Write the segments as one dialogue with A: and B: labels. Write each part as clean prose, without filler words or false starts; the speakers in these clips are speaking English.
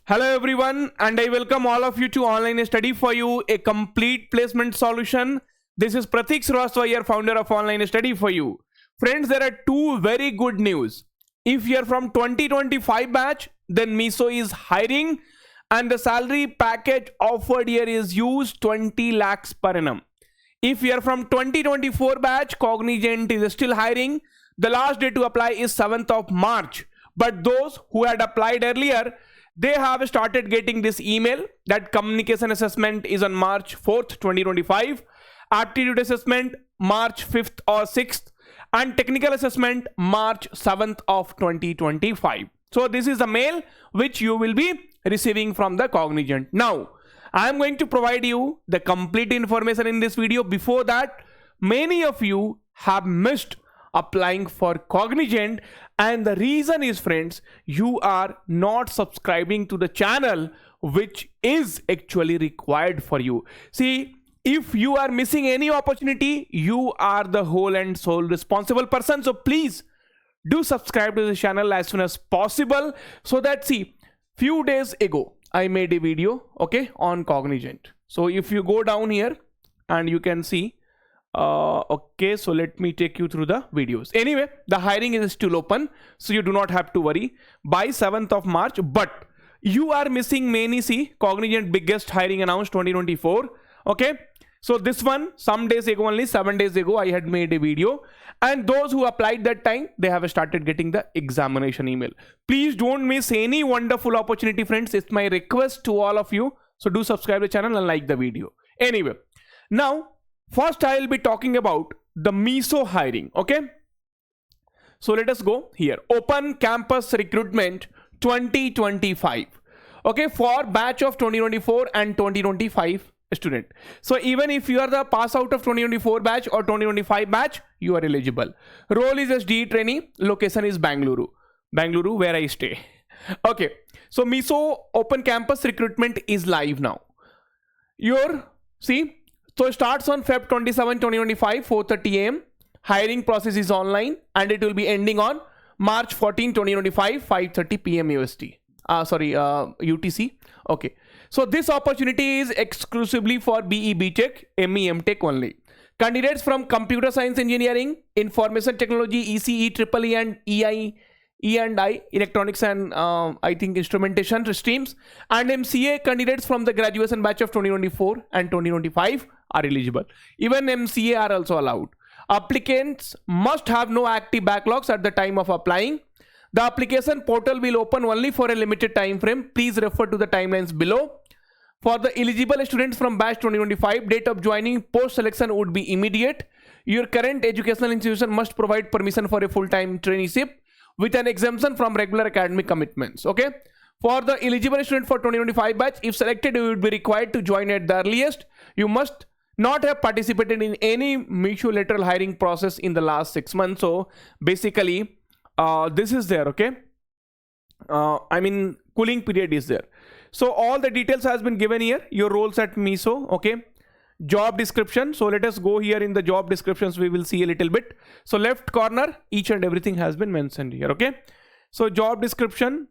A: Hello everyone, and I welcome all of you to Online Study for You, a complete placement solution. This is Pratik Srivastava, your founder of Online Study for You. Friends, there are two very good news. If you are from 2025 batch, then Meesho is hiring and the salary package offered here is used 20 lakhs per annum. If you are from 2024 batch, Cognizant is still hiring. The last day to apply is 7th of March. But those who had applied earlier, they have started getting this email that communication assessment is on March 4th, 2025, aptitude assessment March 5th or 6th, and technical assessment March 7th of 2025. So this is the mail which you will be receiving from the Cognizant. Now, I am going to provide you the complete information in this video. Before that, many of you have missed applying for Cognizant, and the reason is, friends, you are not subscribing to the channel, which is actually required for you. See, if you are missing any opportunity, you are the whole and sole responsible person. So please do subscribe to the channel as soon as possible, so that, see, few days ago I made a video, okay, on Cognizant. So if you go down here and you can see, okay, so let me take you through the videos. Anyway, the hiring is still open, so you do not have to worry by 7th of March, but you are missing many. See, Cognizant biggest hiring announced 2024. Okay, so this one, some days ago, only 7 days ago, I had made a video, and those who applied that time, they have started getting the examination email. Please don't miss any wonderful opportunity, friends. It's my request to all of you. So do subscribe to the channel and like the video. Anyway, now first I will be talking about the Meesho hiring. Okay, so let us go here. Open campus recruitment 2025. Okay, for batch of 2024 and 2025 student. So even if you are the pass out of 2024 batch or 2025 batch, you are eligible. Role is SDE trainee. Location is Bangalore, where I stay. Okay, so Meesho open campus recruitment is live now. So it starts on Feb 27, 2025, 4:30 AM. Hiring process is online and it will be ending on March 14, 2025, 5:30 PM UST. UTC. Okay. So this opportunity is exclusively for BE Btech, ME Mtech only. Candidates from computer science engineering, information technology, ECE, EEE and E&I, electronics and I think instrumentation streams, and MCA candidates from the graduation batch of 2024 and 2025 are eligible. Even MCA are also allowed. Applicants must have no active backlogs at the time of applying. The application portal will open only for a limited time frame. Please refer to the timelines below. For the eligible students from batch 2025, date of joining post selection would be immediate. Your current educational institution must provide permission for a full-time traineeship with an exemption from regular academic commitments. Okay, for the eligible student for 2025 batch, if selected, you will be required to join at the earliest. You must not have participated in any Meesho lateral hiring process in the last 6 months. So basically, this is there. Okay, I mean, cooling period is there. So all the details has been given here. Your roles at Meesho. Okay, job description. So let us go here in the job descriptions. We will see a little bit. So left corner, each and everything has been mentioned here. Okay, so job description.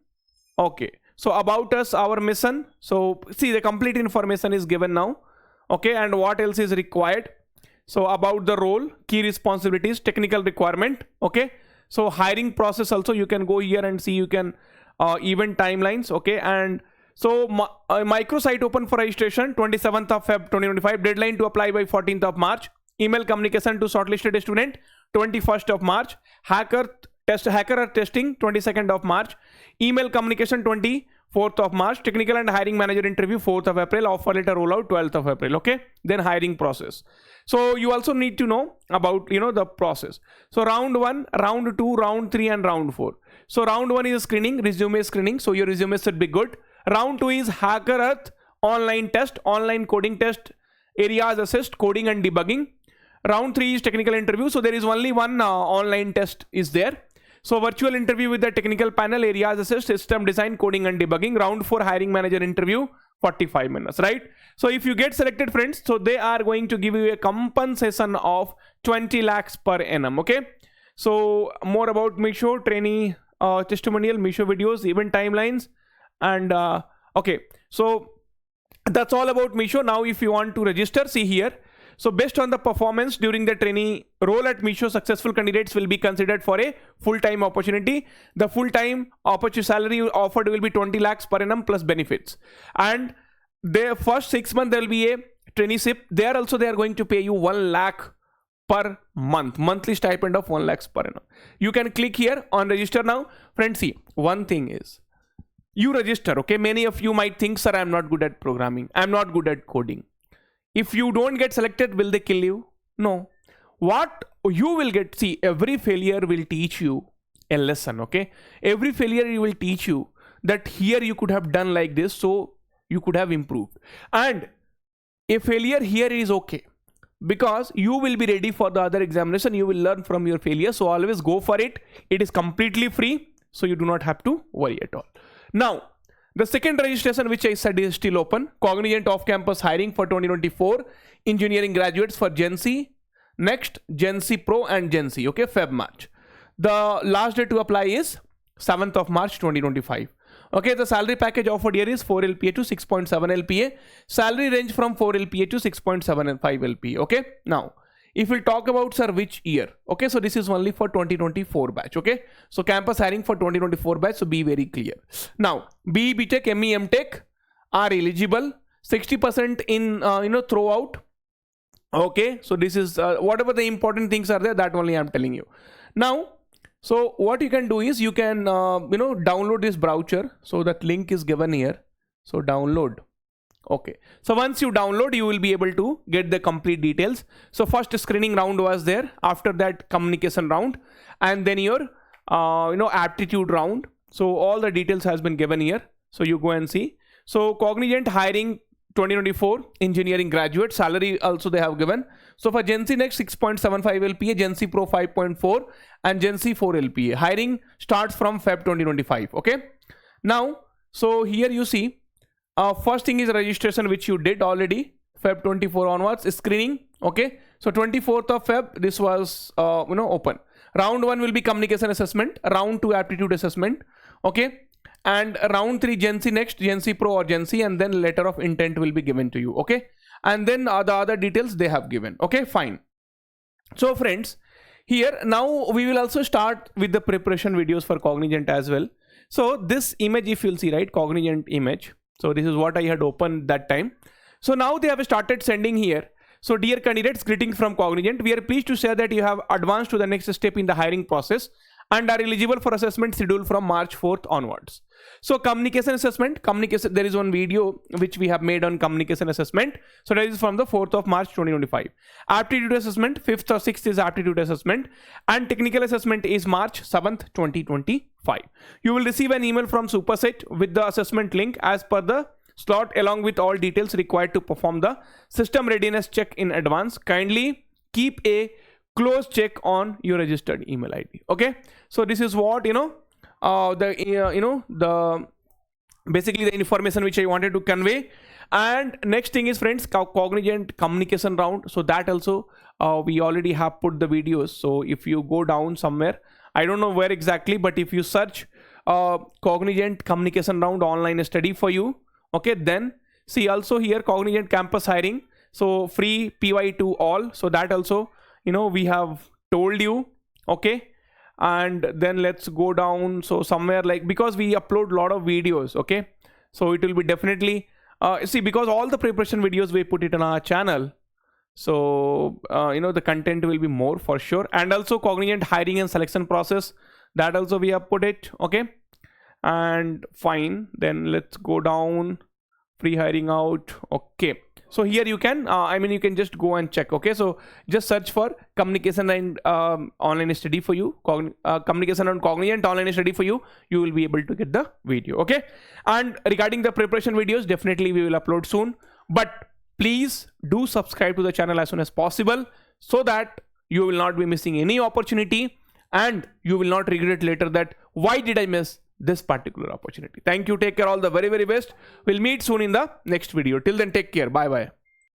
A: Okay, so about us, our mission. So see, the complete information is given now. Okay, and what else is required? So about the role, key responsibilities, technical requirement. Okay, so hiring process also, you can go here and see, you can event timelines. Okay, and so microsite open for registration 27th of Feb 2025. Deadline to apply by 14th of March. Email communication to shortlisted student 21st of March. Hacker testing 22nd of March. Email communication 24th of March. Technical and hiring manager interview 4th of April. Offer letter rollout 12th of April. Okay, then hiring process. So you also need to know about the process. So round 1, round 2, round 3 and round 4. So round 1 is screening, resume screening. So your resume should be good. Round 2 is Hacker Earth online test, online coding test, areas assist, coding and debugging. Round 3 is technical interview. So there is only one online test is there. So virtual interview with the technical panel, areas assist, system design, coding and debugging. Round 4 hiring manager interview, 45 minutes, right? So if you get selected, friends, so they are going to give you a compensation of 20 lakhs per annum. Okay, so more about Meesho trainee testimonial, Meesho videos, event timelines, and Okay, so that's all about Meesho. Now if you want to register, see here. So based on the performance during the trainee role at Meesho, successful candidates will be considered for a full-time opportunity. The full-time opportunity salary offered will be 20 lakhs per annum plus benefits. And the first 6 months there will be a traineeship. There also they are going to pay you 1 lakh per month, monthly stipend of 1 lakhs per annum. You can click here on register now. Friends, see, one thing is, you register, okay? Many of you might think, sir, I'm not good at programming. I'm not good at coding. If you don't get selected, will they kill you? No. What you will get, see, every failure will teach you a lesson, okay? Every failure will teach you that here you could have done like this, so you could have improved. And a failure here is okay, because you will be ready for the other examination. You will learn from your failure. So always go for it. It is completely free, so you do not have to worry at all. Now, the second registration which I said is still open. Cognizant off-campus hiring for 2024 engineering graduates for genc, next genc Pro and genc, okay, Feb March. The last day to apply is 7th of March 2025. Okay, the salary package offered here is 4 LPA to 6.7 LPA. Salary range from 4 LPA to 6.75 LPA. Okay, now if we'll talk about, sir, which year? Okay, so this is only for 2024 batch. Okay, so campus hiring for 2024 batch, so be very clear. Now, BE, Btech, ME, Mtech are eligible. 60% in throughout. Okay, so this is whatever the important things are there, that only I'm telling you. Now, so what you can do is you can download this browser. So that link is given here. So download. Okay, so once you download, you will be able to get the complete details. So first screening round was there, after that communication round, and then your aptitude round. So all the details has been given here, so you go and see. So Cognizant hiring 2024 engineering graduate, salary also they have given. So for genc next 6.75 LPA, genc Pro 5.4 and genc 4 LPA. Hiring starts from Feb 2025. Okay, now so here you see, first thing is registration, which you did already. Feb 24 onwards screening. Okay, so 24th of Feb this was open. Round 1 will be communication assessment, round 2 aptitude assessment. Okay, and round 3 genc next, genc Pro or genc, and then letter of intent will be given to you. Okay, and then the other details they have given. Okay, fine. So friends, here now we will also start with the preparation videos for Cognizant as well. So this image, if you'll see, right, Cognizant image. So this is what I had opened that time. So now they have started sending here. So dear candidates, greetings from Cognizant. We are pleased to share that you have advanced to the next step in the hiring process and are eligible for assessment schedule from March 4th onwards. So communication assessment, there is one video which we have made on communication assessment. So that is from the 4th of March 2025. Aptitude assessment, 5th or 6th is aptitude assessment, and technical assessment is March 7th, 2025. You will receive an email from Superset with the assessment link as per the slot, along with all details required to perform the system readiness check in advance. Kindly keep a close check on your registered email ID. Okay, so this is what basically the information which I wanted to convey. And next thing is, friends, Cognizant communication round. So that also we already have put the videos. So if you go down somewhere, I don't know where exactly, but if you search Cognizant communication round online study for you, okay, then see also here Cognizant campus hiring, so free PY to all. So that also we have told you. Okay, and then let's go down. So somewhere, like, because we upload a lot of videos, okay, so it will be definitely see, because all the preparation videos we put it on our channel, so the content will be more for sure. And also Cognizant hiring and selection process, that also we have put it. Okay, and fine, then let's go down, free hiring out. Okay, so here you can you can just go and check. Okay, so just search for communication and online study for you, communication and Cognizant online study for you. You will be able to get the video. Okay, and regarding the preparation videos, definitely we will upload soon, but please do subscribe to the channel as soon as possible, so that you will not be missing any opportunity and you will not regret later that why did I miss this particular opportunity. Thank you. Take care. All the very, very best. We'll meet soon in the next video. Till then, take care. Bye bye.